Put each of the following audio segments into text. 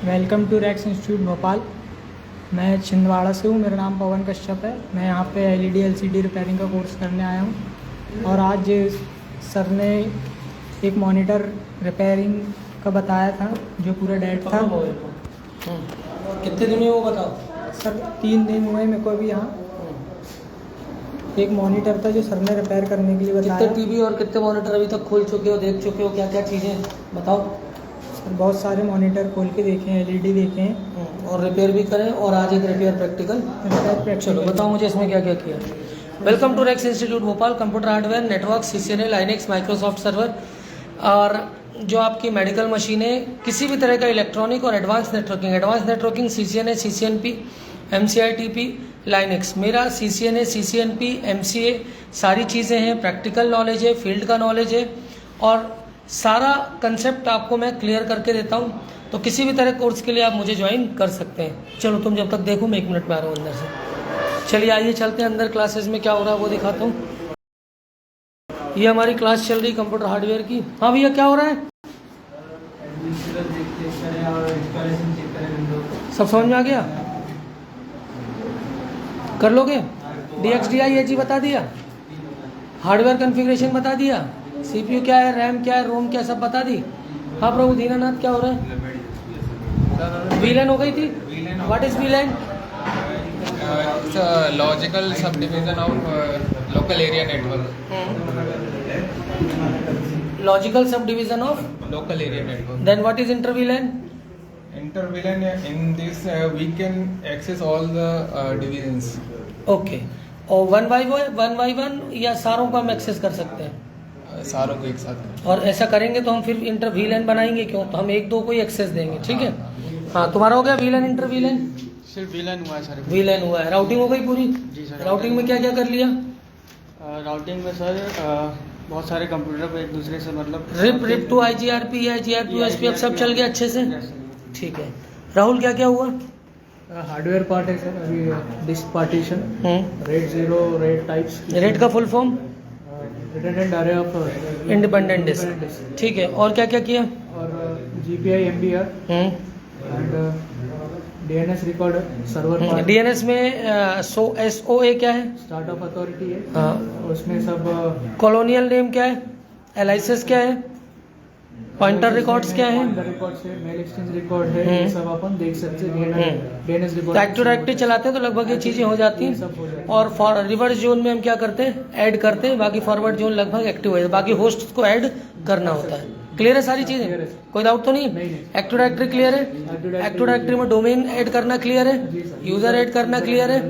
Welcome to Rax institute Bhopal. मैं छिंदवाड़ा से हूँ। मेरा नाम पवन कश्यप है। मैं यहाँ पे एलईडी एलसीडी रिपेयरिंग का कोर्स करने आया हूँ और आज सर ने एक मॉनिटर रिपेयरिंग का बताया था जो पूरा डेड था। कितने दिन हुए वो बताओ सर 3 दिन हुए मेरे को अभी यहाँ। एक मॉनिटर था जो सर ने रिपेयर करने के लिए बताया। कितने टीवी और कितने मॉनिटर अभी तक खोल चुके हो, देख चुके हो, क्या क्या चीज़ें बताओ। सर बहुत सारे मॉनिटर खोल के देखे हैं, एलईडी देखे हैं और रिपेयर भी करें और आज एक रिपेयर प्रैक्टिकल। चलो बताओ मुझे इसमें क्या क्या किया। Welcome to Rax institute Bhopal. Computer hardware, network, CCNA, Linux, Microsoft server और जो आपकी मेडिकल मशीनें, किसी भी तरह का इलेक्ट्रॉनिक और advance networking CCNA, CCNP, MCITP, Linux. मेरा CCNA, CCNP, MCA सारी चीज़ें हैं। प्रैक्टिकल नॉलेज है, फील्ड का नॉलेज है और सारा कंसेप्ट आपको मैं क्लियर करके देता हूँ। तो किसी भी तरह कोर्स के लिए आप मुझे ज्वाइन कर सकते हैं। चलो तुम जब तक देखो, मैं 1 मिनट में आ रहा हूँ अंदर से। चलिए आइए चलते हैं अंदर, क्लासेस में क्या हो रहा है वो दिखाता हूँ। ये हमारी क्लास चल रही कंप्यूटर हार्डवेयर की। हाँ भैया क्या हो रहा है, सब समझ में आ गया? कर लोगे? DXDI AG बता दिया, हार्डवेयर कॉन्फ़िगरेशन बता दिया, CPU क्या है, रैम क्या है, रोम क्या, सब बता दी। हाँ प्रभु दीनानाथ क्या हो रहा है? VLAN हो गई थी। What is VLAN? It's a logical subdivision of local area network. Logical subdivision of Local area network. then what is inter VLAN? Inter-VLAN, in this we can access all the divisions. Okay. और 1 by 1 या सारों को हम access कर सकते हैं? सारों को एक साथ। और ऐसा करेंगे तो हम फिर इंटर VLAN बनाएंगे क्यों? तो हम 1-2 को ही एक्सेस देंगे, ठीक है। हाँ तुम्हारा हो गया VLAN, इंटर VLAN? सिर्फ VLAN हुआ है सर। VLAN हुआ है। राउटिंग हो गई पूरी? जी सर। राउटिंग में क्या क्या कर लिया? राउटिंग में सर बहुत सारे कंप्यूटर को एक दूसरे से मतलब रिप टू IGRP या GRP USB अब सब चल गया अच्छे से, ठीक है। राहुल क्या क्या हुआ? हार्डवेयर पार्ट है सर अभी, disk partition, red 0, red types. Rate का फुल फॉर्म? रिडंडेंट अरे ऑफ इंडिपेंडेंट डिस्क, ठीक है। और क्या क्या किया? और GPI MBR and DNS record server part. DNS में SOA क्या है? स्टार्ट ऑफ अथॉरिटी है। हाँ। उसमें सब कॉलोनियल नेम क्या है? एलाइसिस क्या है? पॉइंटर रिकॉर्ड्स क्या है? पॉइंटर रिकॉर्ड्स है, मेल एक्सचेंज रिकॉर्ड है, ये सब अपन देख सकते हैं। DNS रिकॉर्ड एक्टिव डायरेक्टरी चलाते हैं तो लगभग ये चीज़ें हो जाती हैं। और रिवर्स जोन में हम क्या करते हैं? ऐड करते हैं। बाकी फॉरवर्ड जोन लगभग एक्टिव हो जाता है, बाकी होस्ट को ऐड करना होता है। क्लियर है सारी चीज़ें? कोई डाउट तो नहीं? एक्टिव डायरेक्टरी क्लियर है? एक्टिव डायरेक्टरी में डोमेन ऐड करना क्लियर है? यूजर ऐड करना क्लियर है?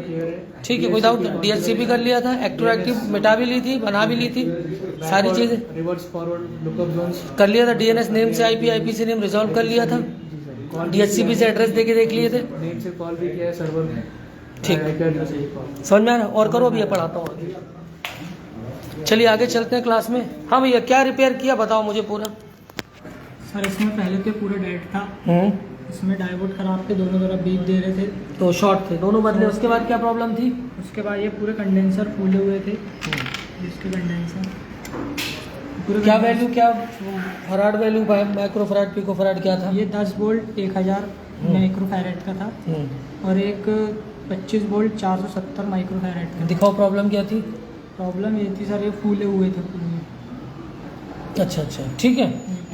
ठीक है, कोई डाउट? DHCP कर लिया था, एक्टिव डायरेक्टरी मिटा भी ली थी, बना भी ली थी, सारी चीज़ें रिवर्स फॉरवर्ड लुकअप जोन्स कर लिया था। DNS नेम से IP से नेम रिजॉल्व कर लिया था। DHCP से एड्रेस देके देख लिए थे। नेम से कॉल भी किया है सर्वर में। ठीक, समझ में आ रहा? और करो, अभी ये पढ़ाता हूँ आगे। चलिए आगे चलते हैं क्लास में। हाँ भैया क्या रिपेयर किया बताओ मुझे पूरा। सर इसमें पहले तो पूरा डेड था, इसमें डायोड खराब थे, दोनों तरफ बीप दे रहे थे तो शॉर्ट थे, दोनों बदले। उसके बाद क्या प्रॉब्लम थी? उसके बाद ये पूरे कंडेंसर फूले हुए थे। इसके कंडेंसर पूरे क्या वैल्यू, क्या farad value, micro farad, pico farad क्या था? ये 10 वोल्ट 1000 माइक्रो फैरेड का था और एक 25 वोल्ट 470 माइक्रो फैरेड का। दिखाओ प्रॉब्लम क्या थी? प्रॉब्लम ये थी सर, ये फूले हुए थे पूरे। अच्छा अच्छा, ठीक है।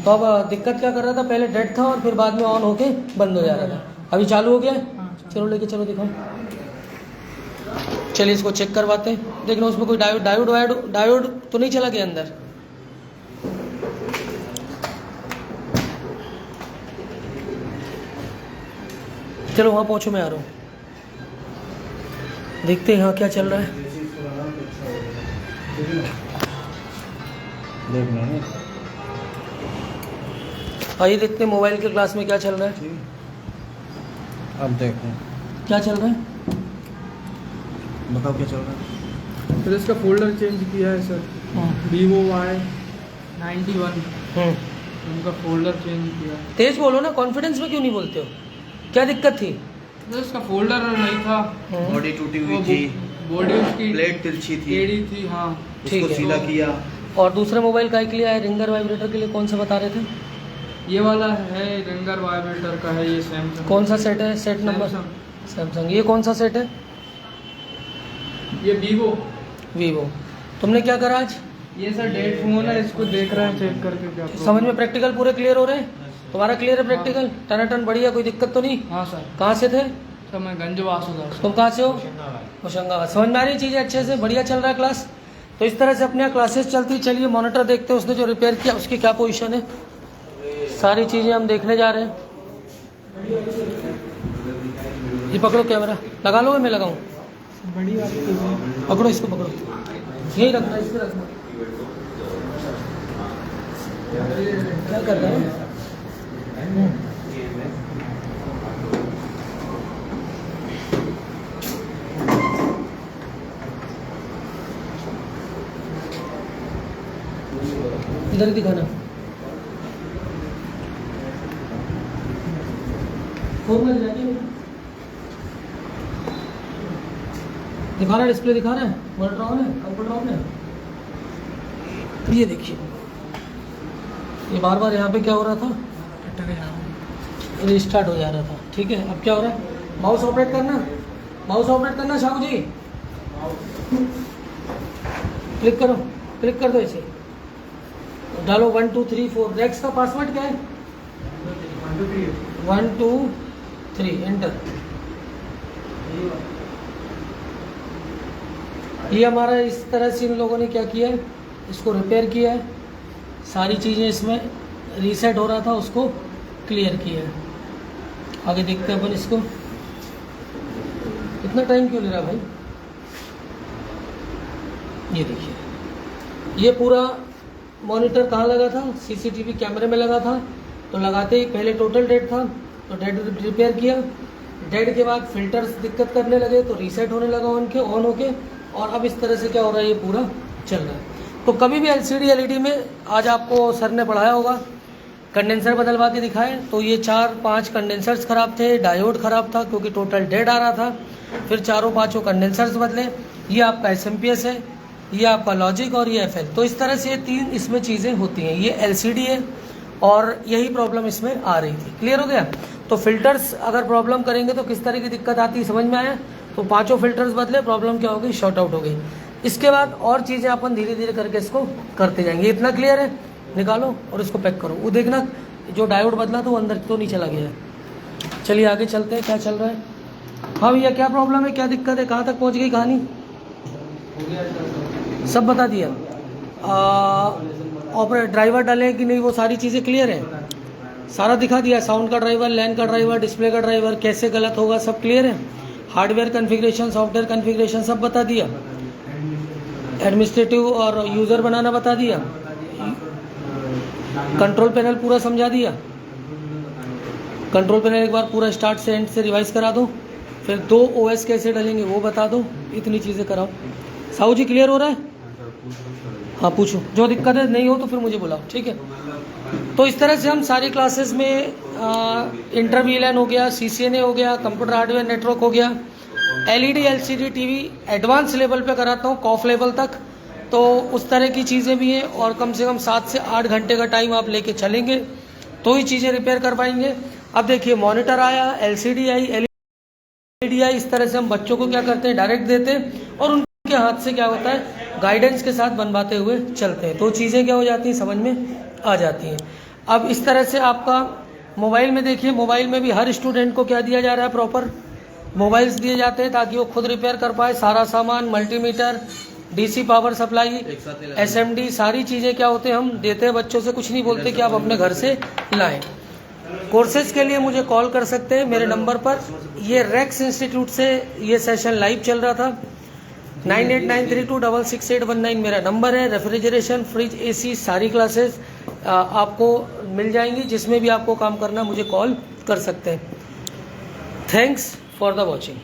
तो अब दिक्कत क्या कर रहा था? पहले डेड था और फिर बाद में ऑन होके बंद हो जा रहा था। अभी चालू हो गया है? चलो लेके चलो, दिखाओ। चलिए इसको चेक करवाते हैं। देखना उसमें कोई डायोड तो नहीं चला गया अंदर? चलो वहाँ पहुँचो, मैं आ रहा हूँ। देखते हैं यहाँ क्या चल रहा है। आइए देखते हैं मोबाइल के क्लास में क्या चल रहा है। अब देखो क्या चल रहा है, बताओ क्या चल रहा है। फिर इसका फोल्डर चेंज किया है सर, Vivo Y91 उनका फोल्डर चेंज किया। तेज बोलो ना, कॉन्फिडेंस में क्यों नहीं बोलते हो? क्या दिक्कत थी? तो इसका फोल्डर नहीं था, बॉडी टूटी हुई थी, बॉडी उसकी प्लेट तिरछी थी, टेढ़ी थी। हाँ ठीक उसको है। सीधा किया। और दूसरा मोबाइल का के लिए आया, रिंगर वाइब्रेटर के लिए कौन सा बता रहे थे? ये वाला है रेंगर वाइब्रेटर का है, ये सैमसंग। कौन सा सेट है? Set number Samsung. ये कौन सा सेट है? ये वीवो। तुमने क्या करा आज? ये सर डेट फोन है, इसको देख रहे हैं चेक करके क्या समझ में प्रैक्टिकल पूरे क्लियर हो रहे हैं? तुम्हारा क्लियर है प्रैक्टिकल? टनाटन बढ़िया, कोई दिक्कत तो नहीं? हाँ सर। कहाँ से थे? सर मैं गंजवास हूँ। तुम कहाँ से हो? होशंगाबाद। समझ में आ रही चीज़ें अच्छे से? बढ़िया चल रहा है क्लास? तो इस तरह से अपने यहाँ क्लासेस चलती। चलिए मॉनिटर देखते हैं, उसने जो रिपेयर किया उसकी क्या पोजीशन है, सारी चीज़ें हम देखने जा रहे हैं। ये पकड़ो कैमरा, लगा लो, मैं लगाऊं? बड़ी वाली टीवी है। पकड़ो इसको, पकड़ो, यही रखना, इस पे रखना। क्या कर रहे हैं? इधर दिखाना। दिखा रहा है, डिस्प्ले दिखा रहा है, मॉनिटर ऑन है, कंप्यूटर ऑन है। ये देखिए, ये बार बार यहाँ पे क्या हो रहा था, रिस्टार्ट हो जा रहा था। ठीक है, अब क्या हो रहा है? माउस ऑपरेट करना, माउस ऑपरेट करना शाहू जी। क्लिक करो, क्लिक कर दो इसे, डालो 1 2 3 4। रेक्स का पासवर्ड क्या है? 1 2 3 एंटर। ये हमारा इस तरह से इन लोगों ने क्या किया है, इसको रिपेयर किया है, सारी चीज़ें इसमें रीसेट हो रहा था उसको क्लियर किया है। आगे देखते हैं अपन इसको। इतना टाइम क्यों ले रहा भाई? ये देखिए, ये पूरा मॉनिटर कहाँ लगा था? सीसीटीवी कैमरे में लगा था। तो लगाते ही पहले टोटल डेड था, तो डेड रिपेयर किया। डेड के बाद फिल्टर्स दिक्कत करने लगे, तो रीसेट होने लगा ऑन होके, और अब इस तरह से क्या हो रहा है, ये पूरा चल रहा है। तो कभी भी एलसीडी एलईडी में, आज आपको सर ने पढ़ाया होगा, कंडेंसर बदलवा के दिखाए, तो ये 4-5 कंडेंसर्स ख़राब थे, डायोड ख़राब था क्योंकि टोटल डेड आ रहा था, फिर 4-5 कंडेंसर्स बदले। ये आपका एसएमपीएस है, ये आपका लॉजिक, और ये एफएल। तो इस तरह से 3 इसमें चीज़ें होती हैं। ये एलसीडी है और यही प्रॉब्लम इसमें आ रही थी। क्लियर हो गया? तो फिल्टर्स अगर प्रॉब्लम करेंगे तो किस तरह की दिक्कत आती है, समझ में आया? तो 5 फिल्टर्स बदले, प्रॉब्लम क्या हो गई? शॉर्ट आउट हो गई। इसके बाद और चीज़ें अपन धीरे धीरे करके इसको करते जाएंगे। इतना क्लियर है? निकालो और इसको पैक करो। वो देखना जो डायोड बदला तो वो अंदर तो नहीं चला गया है। चलिए आगे चलते हैं, क्या चल रहा है। हाँ भैया, क्या प्रॉब्लम है, क्या दिक्कत है, कहाँ तक पहुँच गई कहानी? सब बता दिया। ऑपरेट ड्राइवर डाले कि नहीं, वो सारी चीज़ें क्लियर है, सारा दिखा दिया। साउंड का ड्राइवर, लैन का ड्राइवर, डिस्प्ले का ड्राइवर, कैसे गलत होगा सब क्लियर है। हार्डवेयर कॉन्फ़िगरेशन, सॉफ्टवेयर कॉन्फ़िगरेशन सब बता दिया। एडमिनिस्ट्रेटिव और यूज़र बनाना बता दिया। कंट्रोल पैनल पूरा समझा दिया। कंट्रोल पैनल एक बार पूरा स्टार्ट से एंड से रिवाइज करा दो। फिर 2 OS कैसे डालेंगे वो बता दो। इतनी चीज़ें कराओ। साहू जी क्लियर हो रहा है? हाँ पूछो, जो दिक्कत है, नहीं हो तो फिर मुझे बुलाओ, ठीक है। तो इस तरह से हम सारी क्लासेस में इंटर VLAN हो गया, CCNA हो गया, कंप्यूटर हार्डवेयर नेटवर्क हो गया, LED LCD TV advance level पे कराता हूँ, कॉफ लेवल तक। तो उस तरह की चीज़ें भी हैं, और कम से कम 7 से 8 घंटे का टाइम आप लेके चलेंगे तो ही चीज़ें रिपेयर कर पाएंगे। अब देखिए, मॉनिटर आया, LCD आई, LED आई, इस तरह से हम बच्चों को क्या करते हैं, डायरेक्ट देते हैं, और उनके हाथ से क्या होता है, गाइडेंस के साथ बनवाते हुए चलते हैं। तो चीज़ें क्या हो जाती हैं, समझ में आ जाती हैं। अब इस तरह से आपका मोबाइल में देखिए, मोबाइल में भी हर स्टूडेंट को क्या दिया जा रहा है, प्रॉपर मोबाइल्स दिए जाते हैं ताकि वो खुद रिपेयर कर पाए। सारा सामान, multimeter, DC power supply, SMD, सारी चीज़ें क्या होते हैं, हम देते हैं बच्चों से, कुछ नहीं बोलते कि आप अपने घर से लाएं। कोर्सेज के लिए मुझे कॉल कर सकते हैं मेरे नंबर पर। ये रेक्स इंस्टीट्यूट से ये सेशन लाइव चल रहा था। 9893266819 मेरा नंबर है। रेफ्रिजरेशन, फ्रिज, AC सारी क्लासेस आपको मिल जाएंगी। जिसमें भी आपको काम करना, मुझे कॉल कर सकते हैं। Thanks for the watching.